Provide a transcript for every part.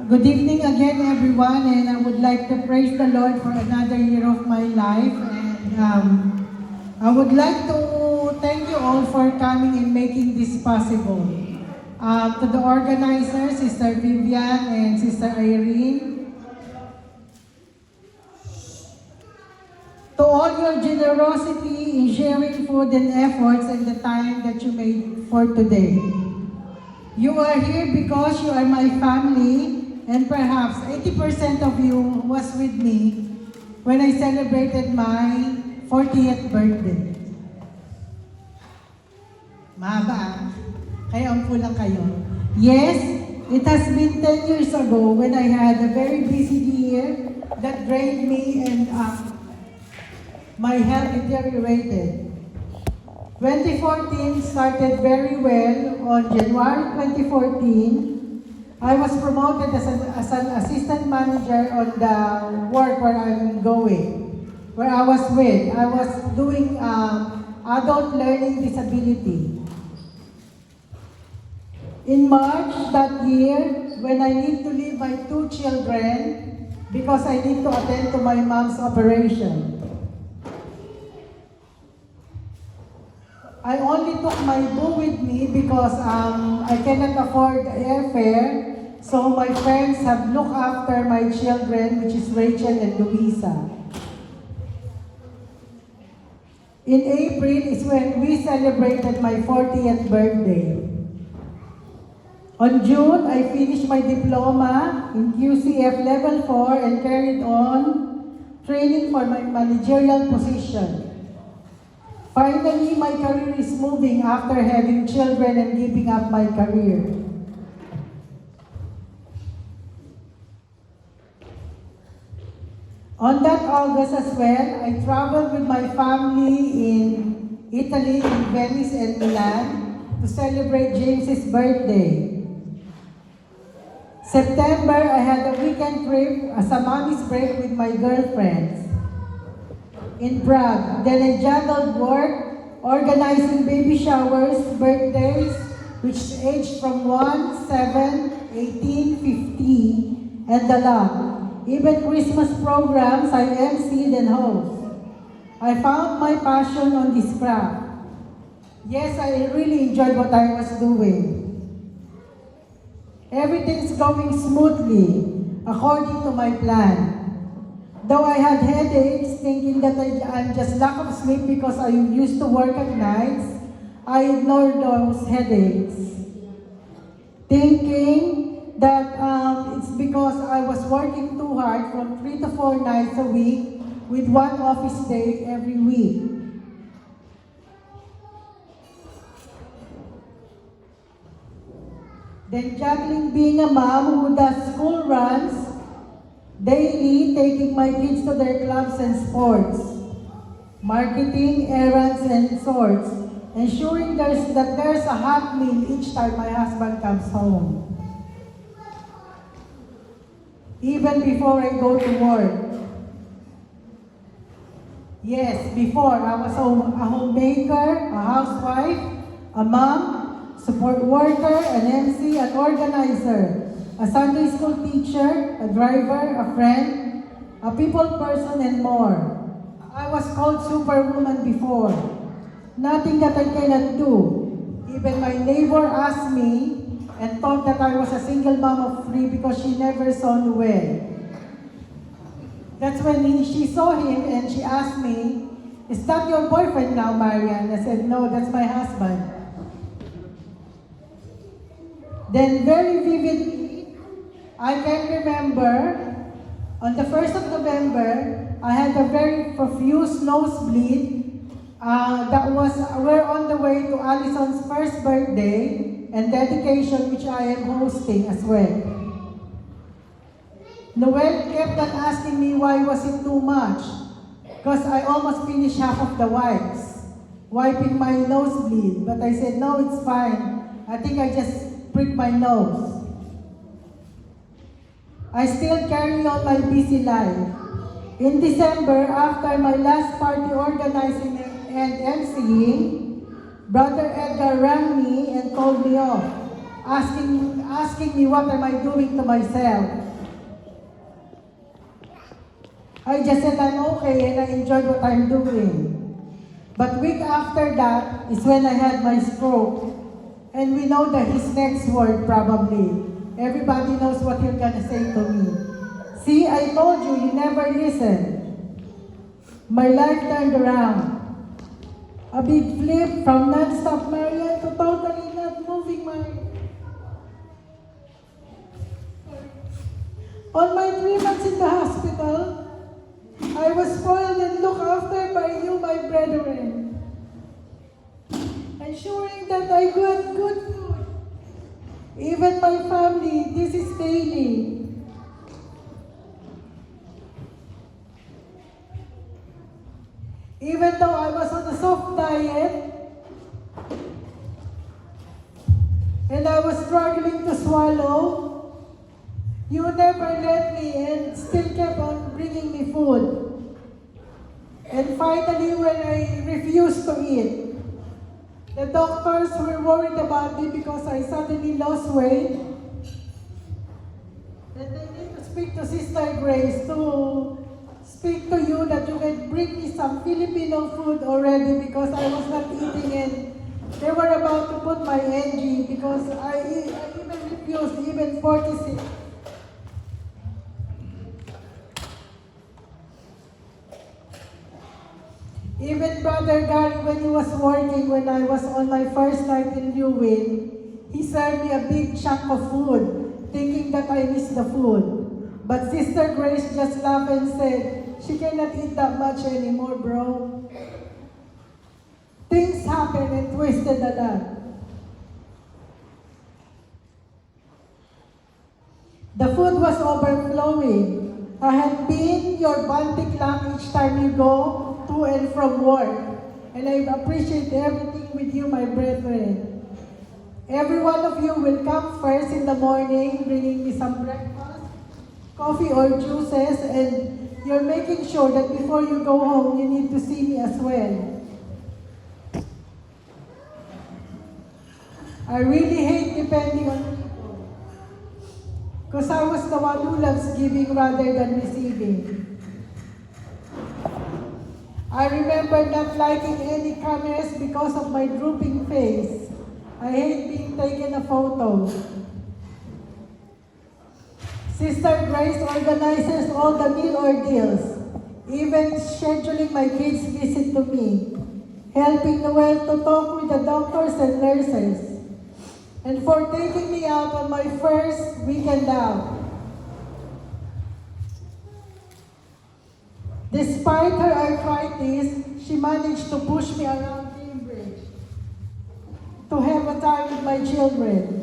Good evening again, everyone, and I would like to praise the Lord for another year of my life. And I would like to thank you all for coming and making this possible. To the organizers, Sister Vivian and Sister Irene, to all your generosity in sharing food and efforts and the time that you made for today. You are here because you are my family, and perhaps 80% of you was with me when I celebrated my 40th birthday. Mahaba, kaya ampo lang kayo. Yes, it has been 10 years ago when I had a very busy year that drained me and my health deteriorated. 2014 started very well. On January 2014, I was promoted as an assistant manager on the work where I'm going, where I was with. I was doing adult learning disability. In March that year, when I need to leave my 2 children because I need to attend to my mom's operation, I only took my boo with me because I cannot afford airfare. So my friends have looked after my children, which is Rachel and Luisa. In April is when we celebrated my 40th birthday. On June, I finished my diploma in QCF Level 4 and carried on training for my managerial position. Finally, my career is moving after having children and giving up my career. On that August as well, I traveled with my family in Italy, in Venice and Milan to celebrate James's birthday. September, I had a weekend trip as a mommy's break with my girlfriends in Prague. Then I juggled work, organizing baby showers, birthdays, which aged from 1, 7, 18, 15, and the lot. Even Christmas programs I emceed and host. I found my passion on this craft. Yes, I really enjoyed what I was doing. Everything's going smoothly, according to my plan. Though I had headaches, thinking that I'm just lack of sleep because I used to work at nights, I ignored those headaches, thinking that it's because I was working too hard from 3 to 4 nights a week with 1 office day every week. Then juggling being a mom who does school runs daily, taking my kids to their clubs and sports, marketing, errands, and sorts, ensuring that there's a hot meal each time my husband comes home. Even before I go to work. Yes, before I was a homemaker, a housewife, a mom, support worker, an MC, an organizer, a Sunday school teacher, a driver, a friend, a people person, and more. I was called Superwoman before. Nothing that I cannot do. Even my neighbor asked me and thought that I was a single mom of 3 because she never saw Noel. That's when she saw him and she asked me, "Is that your boyfriend now, Marian?" I said, "No, that's my husband." Then very vividly, I can remember on the 1st of November, I had a very profuse nosebleed. We're on the way to Allison's first birthday and dedication, which I am hosting as well. Noel kept on asking me why was it too much, because I almost finished half of the wipes, wiping my nosebleed. But I said, no, it's fine. I think I just pricked my nose. I still carry on my busy life. In December, after my last party organizing and emceeing, Brother Edgar rang me and called me off. asking me what am I doing to myself. I just said I'm okay and I enjoyed what I'm doing. But week after that is when I had my stroke. And we know that his next word probably. Everybody knows what he's gonna say to me. See, I told you, you never listened. My life turned around. A big flip from non-stop Marian to totally not moving Marian. On my 3 months in the hospital, I was spoiled and looked after by you, my brethren, ensuring that I got good food. Even my family, this is daily. Even though I was on a soft diet, and I was struggling to swallow, you never let me and still kept on bringing me food. And finally, when I refused to eat, the doctors were worried about me because I suddenly lost weight. And they need to speak to Sister Grace to speak to you that you can bring me some Filipino food already because I was not eating and they were about to put my NG because I even refused, even 46. Even Brother Gary, when he was working, when I was on my first night in Lewin, he served me a big chunk of food, thinking that I missed the food. But Sister Grace just laughed and said, she cannot eat that much anymore, bro. Things happened and twisted a lot. The food was overflowing. I had been your bantik lang each time you go to and from work. And I appreciate everything with you, my brethren. Every one of you will come first in the morning, bringing me some breakfast, coffee or juices, and you're making sure that before you go home, you need to see me as well. I really hate depending on people, because I was the one who loves giving rather than receiving. I remember not liking any cameras because of my drooping face. I hate being taken a photo. Sister Grace organizes all the meal ordeals, even scheduling my kids' visit to me, helping Noel to talk with the doctors and nurses, and for taking me out on my first weekend out. Despite her arthritis, she managed to push me around Cambridge to have a time with my children.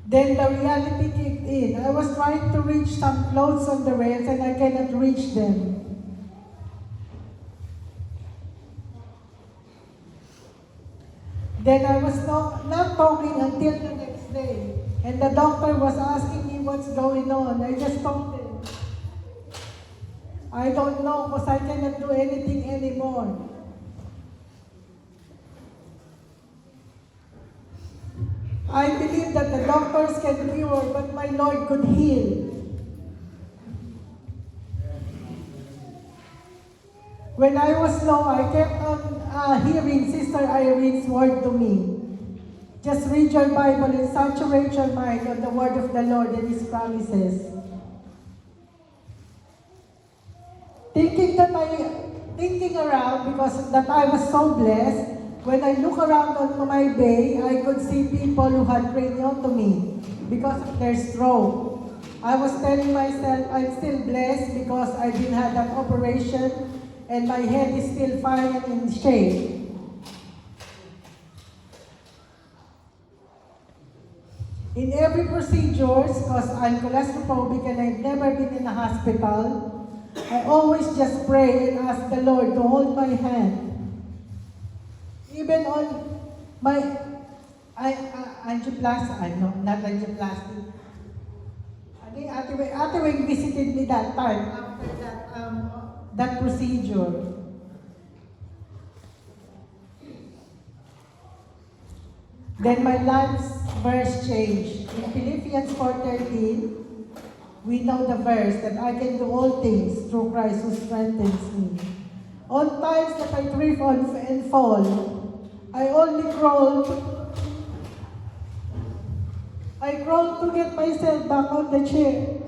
Then the reality kicked in. I was trying to reach some clothes on the rails and I cannot reach them. Then I was not talking until the next day. And the doctor was asking me what's going on. I just told him, I don't know because I cannot do anything anymore. I believe that the doctors can cure, but my Lord could heal. When I was low, I kept on hearing Sister Irene's word to me. Just read your Bible and saturate your mind on the word of the Lord and His promises. Thinking around because that I was so blessed, when I look around on my bay, I could see people who had craniotomy because of their stroke. I was telling myself, I'm still blessed because I didn't have that operation and my head is still fine and in shape. In every procedure, because I'm claustrophobic and I've never been in a hospital, I always just pray and ask the Lord to hold my hand. Even on my angioplasty, not angioplasty. Ate Wing visited me that time after that procedure. Then my life's verse changed. In Philippians 4:13, we know the verse that I can do all things through Christ who strengthens me. On times that I trip on and fall, I only crawled to get myself back on the chair.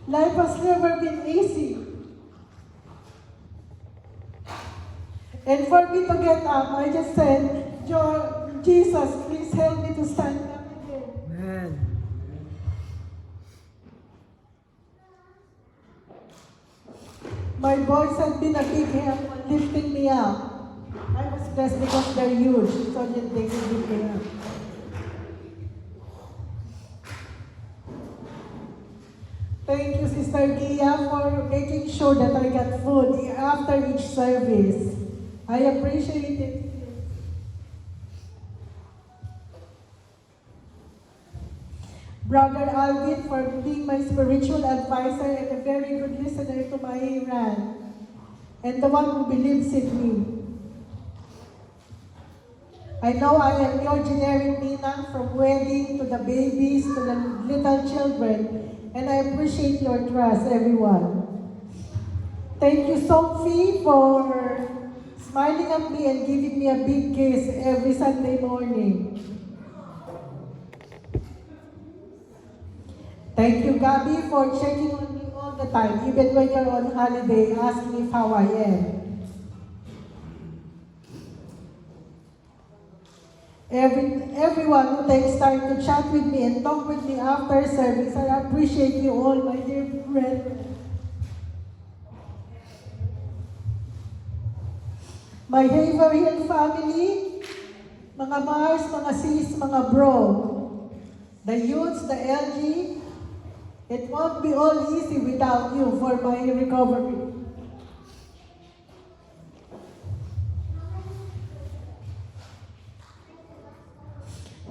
Life has never been easy. And for me to get up, I just said, Jesus, please help me to stand up again. Amen. My boys have been a big help on lifting me up. I was blessed because they're huge, so that they can lift me up. Thank you, Sister Gia, for making sure that I got food after each service. I appreciate it. Brother Alvin for being my spiritual advisor and a very good listener to my rant, and the one who believes in me. I know I am your generic Nina, from wedding to the babies to the little children, and I appreciate your trust, everyone. Thank you, Sophie, for smiling at me and giving me a big kiss every Sunday morning. Thank you, Gabby, for checking on me all the time, even when you're on holiday, asking if how I am. Everyone who takes time to chat with me and talk with me after service, I appreciate you all, my dear brethren. My Haverhill family, mga Mars, mga sis, mga bro, the youths, the LG, it won't be all easy without you for my recovery.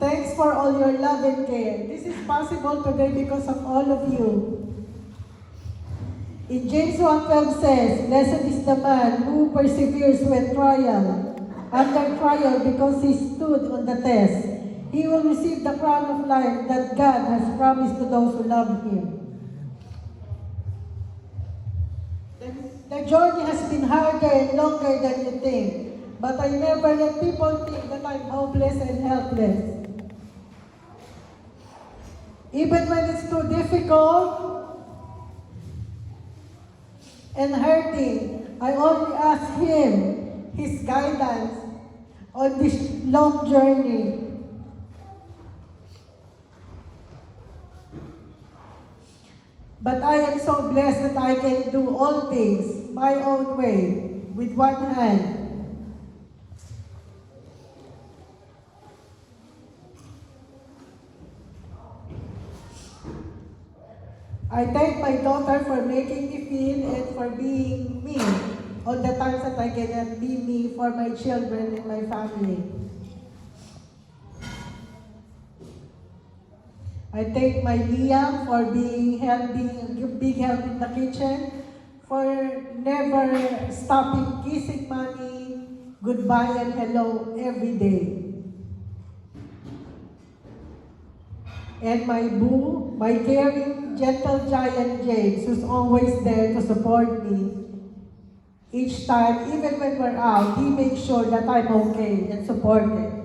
Thanks for all your love and care. This is possible today because of all of you. In James 1:12 says, "Blessed is the man who perseveres when under trial, because he stood on the test. He will receive the crown of life that God has promised to those who love Him." The journey has been harder and longer than you think, but I never let people think that I'm hopeless and helpless. Even when it's too difficult and hurting, I only ask Him, His guidance on this long journey. But I am so blessed that I can do all things my own way, with one hand. I thank my daughter for making me feel and for being me all the times that I cannot be me for my children and my family. I thank my Liam for being a big help in the kitchen, for never stopping kissing mommy goodbye and hello every day. And my boo, my caring, gentle giant James, who's always there to support me. Each time, even when we're out, he makes sure that I'm okay and supported.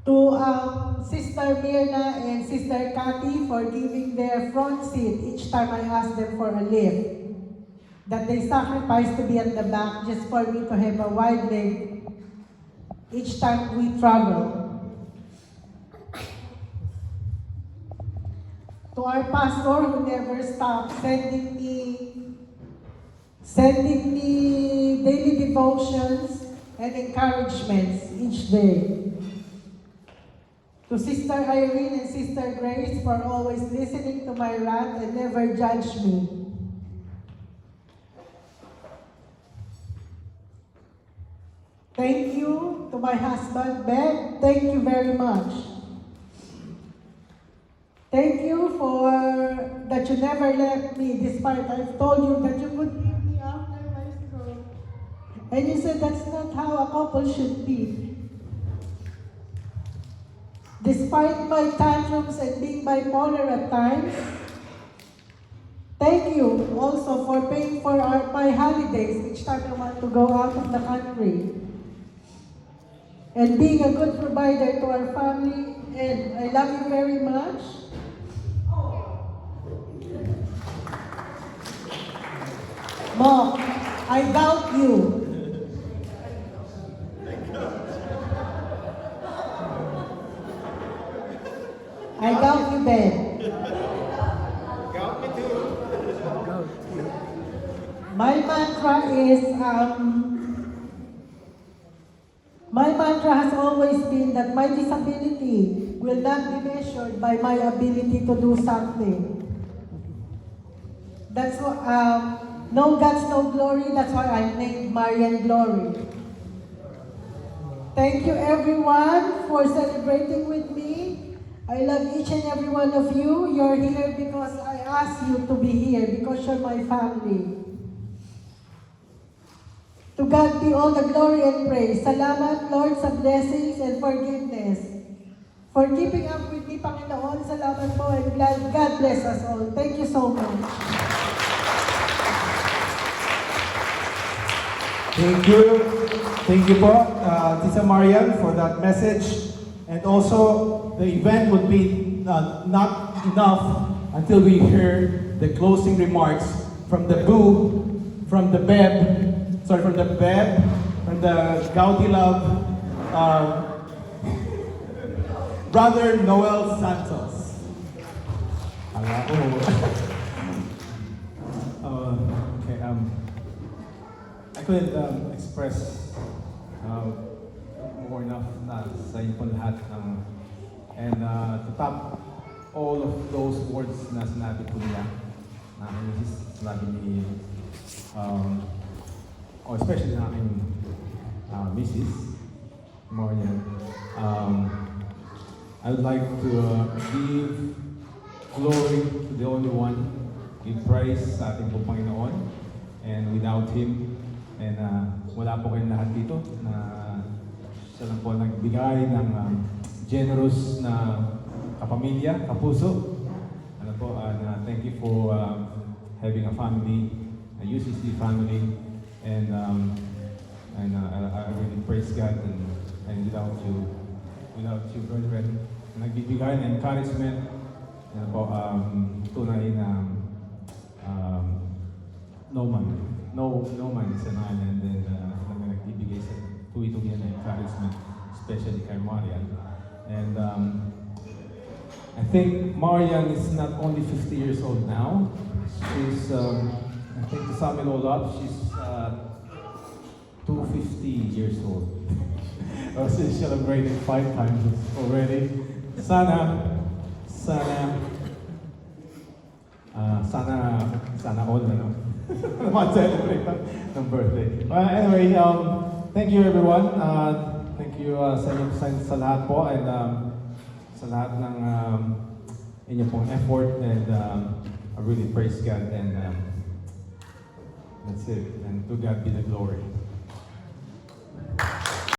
To Sister Mirna and Sister Kathy for giving their front seat each time I ask them for a lift. That they sacrifice to be at the back just for me to have a wide leg each time we travel. To our pastor who never stops sending me daily devotions and encouragements each day. To Sister Irene and Sister Grace for always listening to my rant and never judge me. Thank you to my husband, Ben. Thank you very much. Thank you for that you never left me despite I've told you that you would leave me after my And you said that's not how a couple should be. Despite my tantrums and being bipolar at times, thank you also for paying for my holidays each time I want to go out of the country. And being a good provider to our family, and I love you very much. Mom, I doubt you. I doubt you, Ben. Got me too. My mantra has always been that my disability will not be measured by my ability to do something. That's what, no guts, no glory. That's why I'm named Marian Glory. Thank you everyone for celebrating with me. I love each and every one of you. You're here because I asked you to be here, because you're my family. To God be all the glory and praise. Salamat, Lord, sa blessings and forgiveness. For keeping up with me, Panginoon, salamat po, and God bless us all. Thank you so much. Thank you. Thank you po, Tita Marian, for that message. And also, the event would be not enough until we hear the closing remarks from the Boo, from the from the Gaudi Love, Brother Noel Santos. Okay, I couldn't express more enough na sa inyo po lahat. And to top all of those words na sinabi po niya, na sinabi ni especially na aking Mrs. Marian, I would like to give glory to the only one, give praise sa ating pong Panginoon, and without Him, and wala po kayong lahat dito, na siya lang po nagbigay ng generous na kapamilya, kapuso. Ano po, thank you for having a family, a UCC family, and I really praise God, and without you, brethren, nagbibigay ng encouragement, ano po, tunay na no man is an island, and nagbibigay sa tuwi-tuwi na encouragement, especially kay Marian. And I think Marian is not only 50 years old now. She's, I think to sum it all up, she's 250 years old. She's celebrated 5 times already. Sana all na, no? Ma-celebrate ng birthday. Anyway, thank you everyone. Thank you sa lahat po, and sa lahat ng inyo pong effort, and I really praise God, and that's it. And to God be the glory.